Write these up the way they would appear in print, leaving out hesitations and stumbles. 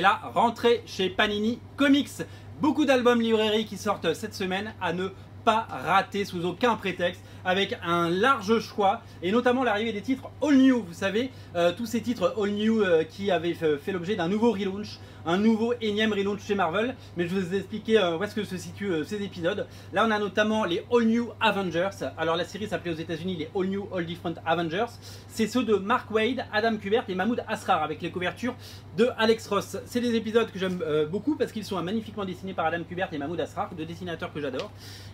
C'est la rentrée chez Panini Comics. Beaucoup d'albums librairies qui sortent cette semaine à ne pas rater sous aucun prétexte, avec un large choix et notamment l'arrivée des titres All New. Vous savez, tous ces titres All New qui avaient fait l'objet d'un nouveau relaunch, un nouveau énième relaunch chez Marvel. Mais je vais vous expliquer où est-ce que se situent ces épisodes. Là on a notamment les All New Avengers. Alors la série s'appelait aux États-Unis les All New All Different Avengers. C'est ceux de Mark Waid, Adam Kubert et Mahmoud Asrar avec les couvertures de Alex Ross. C'est des épisodes que j'aime beaucoup parce qu'ils sont magnifiquement dessinés par Adam Kubert et Mahmoud Asrar, deux dessinateurs que j'adore.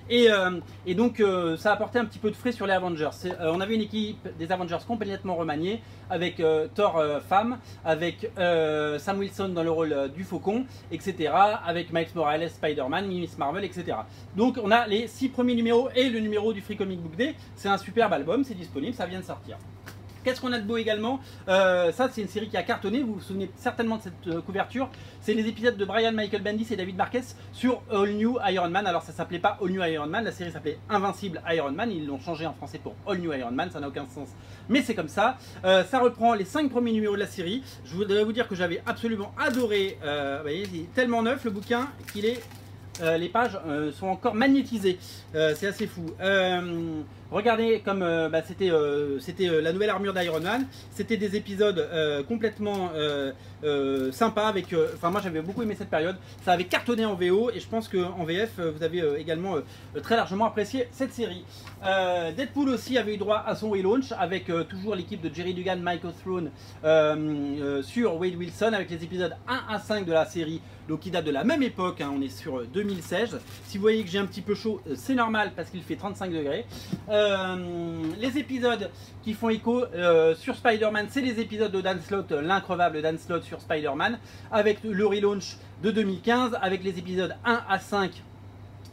Et donc ça a apporté un petit peu de frais sur les Avengers. On avait une équipe des Avengers complètement remaniée avec Thor femme, avec Sam Wilson dans le rôle du Faucon, etc. Avec Miles Morales, Spider-Man, Miss Marvel, etc. Donc on a les 6 premiers numéros et le numéro du Free Comic Book Day. C'est un superbe album, c'est disponible, ça vient de sortir. Qu'est-ce qu'on a de beau également? Ça c'est une série qui a cartonné, vous vous souvenez certainement de cette couverture. C'est les épisodes de Brian Michael Bendis et David Marquez sur All New Iron Man. Alors ça s'appelait pas All New Iron Man, la série s'appelait Invincible Iron Man. Ils l'ont changé en français pour All New Iron Man, ça n'a aucun sens. Mais c'est comme ça. Ça reprend les 5 premiers numéros de la série. Je voudrais vous dire que j'avais absolument adoré. Vous voyez, il est tellement neuf le bouquin qu'il est... les pages sont encore magnétisées, c'est assez fou. Regardez comme c'était la nouvelle armure d'Iron Man. C'était des épisodes complètement sympas avec. Enfin moi j'avais beaucoup aimé cette période. Ça avait cartonné en VO et je pense qu'en VF vous avez également très largement apprécié cette série. Deadpool aussi avait eu droit à son relaunch avec toujours l'équipe de Jerry Dugan, Michael Throne sur Wade Wilson avec les épisodes 1 à 5 de la série. Donc qui date de la même époque, hein, on est sur 2016. Si vous voyez que j'ai un petit peu chaud, c'est normal parce qu'il fait 35 degrés. Les épisodes qui font écho sur Spider-Man, c'est les épisodes de Dan Slott, l'increvable Dan Slott sur Spider-Man, avec le relaunch de 2015, avec les épisodes 1 à 5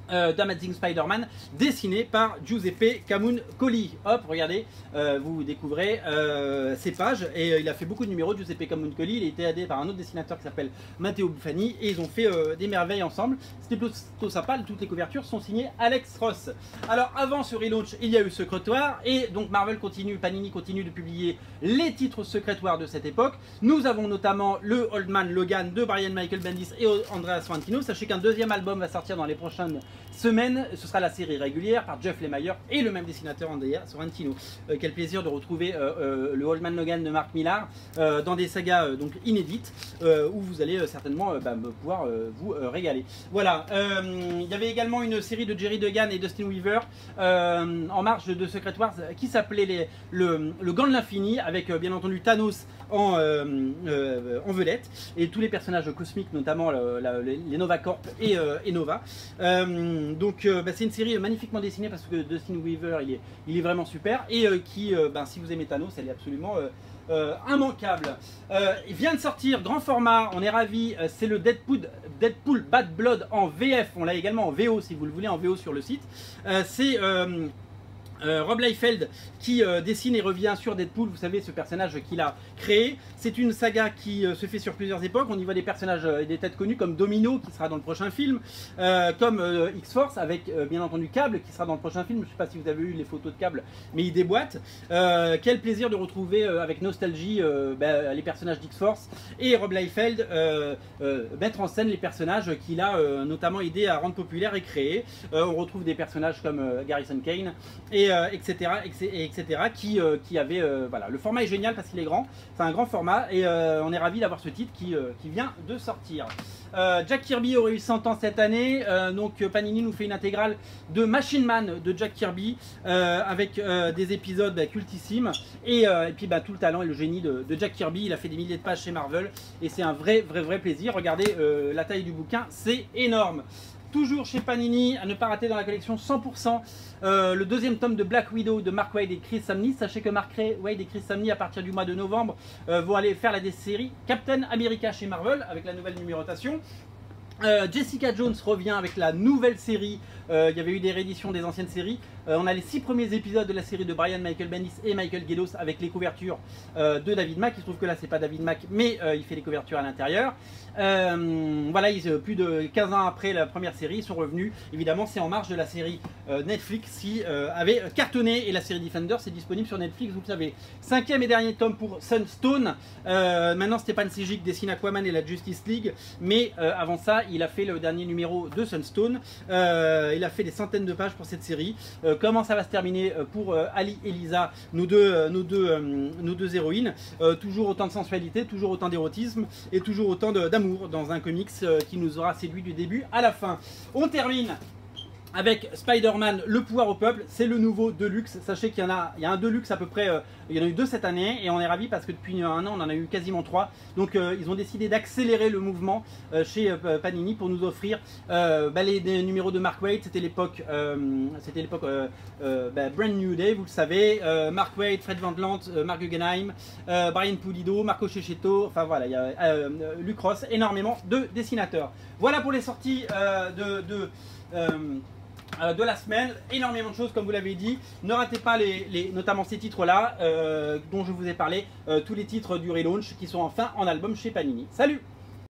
d'Amazing Spider-Man, dessiné par Giuseppe Camuncoli. Hop, regardez, vous découvrez ces pages, et il a fait beaucoup de numéros. Giuseppe Camuncoli, il a été aidé par un autre dessinateur qui s'appelle Matteo Buffani, et ils ont fait des merveilles ensemble. C'était plutôt sympa, toutes les couvertures sont signées Alex Ross. Alors avant ce relaunch, il y a eu Secrétoire, et donc Marvel continue, Panini continue de publier les titres secrétoires de cette époque. Nous avons notamment le Old Man Logan de Brian Michael Bendis et Andrea Sorrentino. Sachez qu'un deuxième album va sortir dans les prochaines semaine, ce sera la série régulière par Jeff Lemire et le même dessinateur Andrea Sorrentino. Quel plaisir de retrouver le Old Man Logan de Mark Millar dans des sagas donc inédites où vous allez certainement pouvoir vous régaler. Voilà, il y avait également une série de Jerry Dugan et Dustin Weaver en marge de Secret Wars qui s'appelait le Gant de l'Infini avec bien entendu Thanos en vedette et tous les personnages cosmiques, notamment les Nova Corp et Nova. Donc c'est une série magnifiquement dessinée parce que Dustin Weaver il est vraiment super et qui si vous aimez Thanos, elle est absolument immanquable. Il vient de sortir grand format, on est ravis, c'est le Deadpool Bad Blood en VF, on l'a également en VO si vous le voulez en VO sur le site. C'est Rob Liefeld qui dessine et revient sur Deadpool, vous savez ce personnage qu'il a créé. C'est une saga qui se fait sur plusieurs époques, on y voit des personnages et des têtes connues comme Domino qui sera dans le prochain film, comme X-Force avec bien entendu Cable qui sera dans le prochain film. Je ne sais pas si vous avez eu les photos de Cable mais il déboîte. Quel plaisir de retrouver avec nostalgie les personnages d'X-Force et Rob Liefeld mettre en scène les personnages qu'il a notamment aidé à rendre populaires et créer. On retrouve des personnages comme Garrison Kane et etc. qui avait voilà, le format est génial parce qu'il est grand, c'est un grand format et on est ravi d'avoir ce titre qui vient de sortir. Jack Kirby aurait eu 100 ans cette année, donc Panini nous fait une intégrale de Machine Man de Jack Kirby avec des épisodes cultissimes et puis tout le talent et le génie de Jack Kirby. Il a fait des milliers de pages chez Marvel et c'est un vrai plaisir. Regardez la taille du bouquin, c'est énorme. Toujours chez Panini, à ne pas rater dans la collection 100%, le deuxième tome de Black Widow de Mark Waid et Chris Samney. Sachez que Mark Waid et Chris Samney, à partir du mois de novembre, vont aller faire la série Captain America chez Marvel avec la nouvelle numérotation. Jessica Jones revient avec la nouvelle série. Il y avait eu des rééditions des anciennes séries. On a les 6 premiers épisodes de la série de Brian Michael Bendis et Michael Gaydos avec les couvertures de David Mack. Il se trouve que là c'est pas David Mack, mais il fait les couvertures à l'intérieur. Voilà, plus de 15 ans après la première série, ils sont revenus. Évidemment, c'est en marge de la série Netflix qui avait cartonné, et la série Defender c'est disponible sur Netflix, vous le savez. 5e et dernier tome pour Sunstone. Maintenant Stéphane Sejic dessine Aquaman et la Justice League, mais avant ça il a fait le dernier numéro de Sunstone. Il a fait des centaines de pages pour cette série. Comment ça va se terminer pour Ali et Lisa, nos deux héroïnes. Toujours autant de sensualité, toujours autant d'érotisme et toujours autant d'amour dans un comics qui nous aura séduit du début à la fin. On termine avec Spider-Man, le pouvoir au peuple. C'est le nouveau Deluxe. Sachez qu'il y a un Deluxe à peu près, il y en a eu 2 cette année, et on est ravis parce que depuis un an on en a eu quasiment 3. Donc ils ont décidé d'accélérer le mouvement chez Panini pour nous offrir les numéros de Mark Waid. C'était l'époque Brand New Day, vous le savez. Mark Waid, Fred Van Lant, Mark Guggenheim, Brian Pulido, Marco Cecchetto, enfin voilà, il y a Luc Ross, énormément de dessinateurs. Voilà pour les sorties de la semaine, énormément de choses comme vous l'avez dit. Ne ratez pas notamment ces titres là dont je vous ai parlé, tous les titres du relaunch qui sont enfin en album chez Panini. Salut!